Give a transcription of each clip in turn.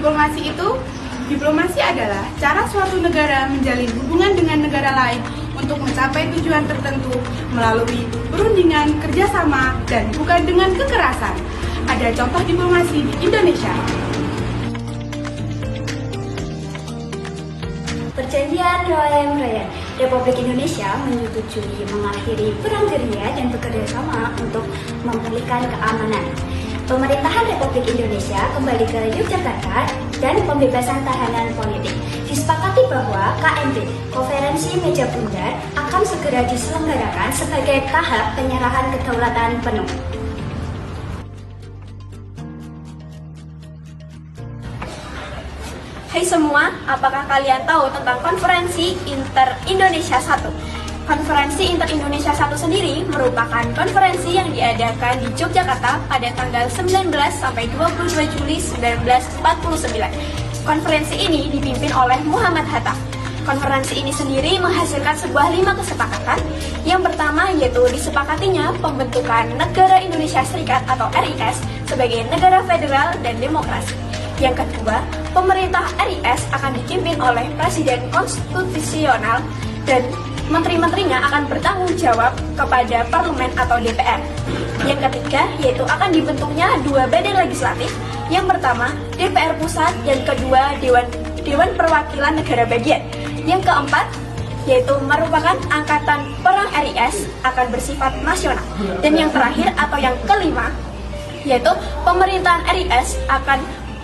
diplomasi itu? Diplomasi adalah cara suatu negara menjalin hubungan dengan negara lain untuk mencapai tujuan tertentu melalui perundingan, kerjasama, dan bukan dengan kekerasan. Ada contoh diplomasi di Indonesia. Perjanjian Royan Republik Indonesia menyetujui mengakhiri perang gerilya dan bekerja sama untuk memulihkan keamanan. Pemerintahan Republik Indonesia kembali ke Yogyakarta dan pembebasan tahanan politik. Disepakati bahwa KMP, Konferensi Meja Bundar, akan segera diselenggarakan sebagai tahap penyerahan kedaulatan penuh. Hai semua, apakah kalian tahu tentang Konferensi Inter-Indonesia 1? Konferensi Inter-Indonesia 1 sendiri merupakan konferensi yang diadakan di Yogyakarta pada tanggal 19 sampai 22 Juli 1949. Konferensi ini dipimpin oleh Muhammad Hatta. Konferensi ini sendiri menghasilkan sebuah 5 kesepakatan. Yang pertama yaitu disepakatinya pembentukan Negara Indonesia Serikat atau RIS sebagai negara federal dan demokrasi. Yang kedua, pemerintah RIS akan dipimpin oleh Presiden Konstitusional dan menteri-menterinya akan bertanggung jawab kepada parlemen atau DPR. Yang ketiga, yaitu akan dibentuknya 2 badan legislatif. Yang pertama, DPR Pusat, dan kedua, Dewan Perwakilan Negara Bagian. Yang keempat, yaitu merupakan angkatan perang RIS akan bersifat nasional. Dan yang terakhir atau yang kelima, yaitu pemerintahan RIS akan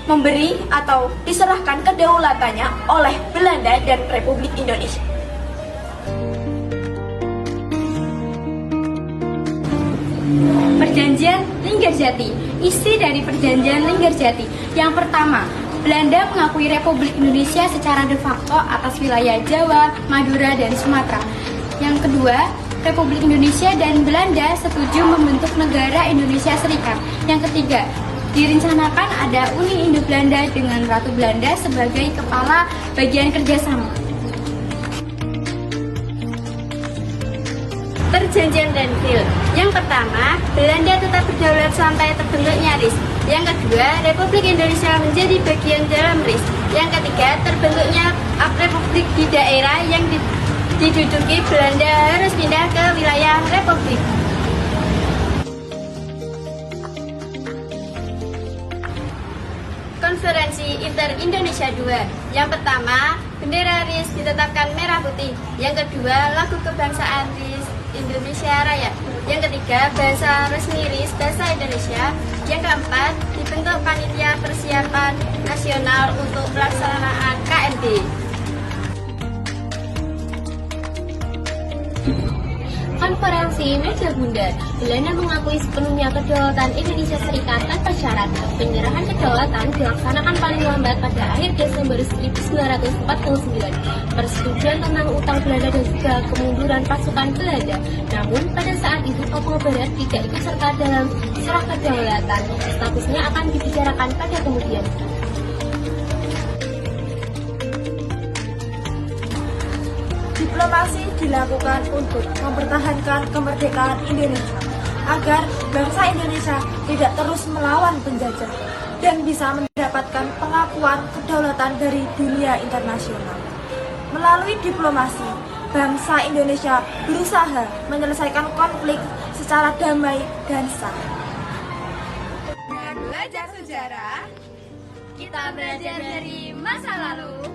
memberi atau diserahkan kedaulatannya oleh Belanda dan Republik Indonesia. Perjanjian Linggarjati. Isi dari Perjanjian Linggarjati. Yang pertama, Belanda mengakui Republik Indonesia secara de facto atas wilayah Jawa, Madura, dan Sumatera. Yang kedua, Republik Indonesia dan Belanda setuju membentuk negara Indonesia Serikat. Yang ketiga, direncanakan ada Uni Indo-Belanda dengan Ratu Belanda sebagai kepala bagian kerjasama. Perjanjian Danville. Yang pertama, Belanda tetap berdaulat sampai terbentuknya RIS. Yang kedua, Republik Indonesia menjadi bagian dalam RIS. Yang ketiga, terbentuknya republik di daerah yang diduduki Belanda harus pindah ke wilayah republik. Konferensi Inter-Indonesia 2. Yang pertama, bendera RIS ditetapkan merah putih. Yang kedua, lagu kebangsaan RIS Indonesia Raya. Yang ketiga, bahasa resmi RIS bahasa Indonesia. Yang keempat, dibentuk panitia persiapan nasional untuk pelaksanaan KMP. Konferensi Meja Bundar. Belanda mengakui sepenuhnya kedaulatan Indonesia Serikat tanpa syarat. Penyerahan kedaulatan dilaksanakan paling lambat pada akhir Desember 1949. Persetujuan tentang utang Belanda dan juga kemunduran pasukan Belanda. Namun pada saat itu Papua Barat tidak ikut serta dalam serah kedaulatan. Statusnya akan dibicarakan pada kemudian. Diplomasi dilakukan untuk mempertahankan kemerdekaan Indonesia agar bangsa Indonesia tidak terus melawan penjajah dan bisa mendapatkan pengakuan kedaulatan dari dunia internasional. Melalui diplomasi, bangsa Indonesia berusaha menyelesaikan konflik secara damai dan sah. Dengan belajar sejarah, Kita belajar dari masa lalu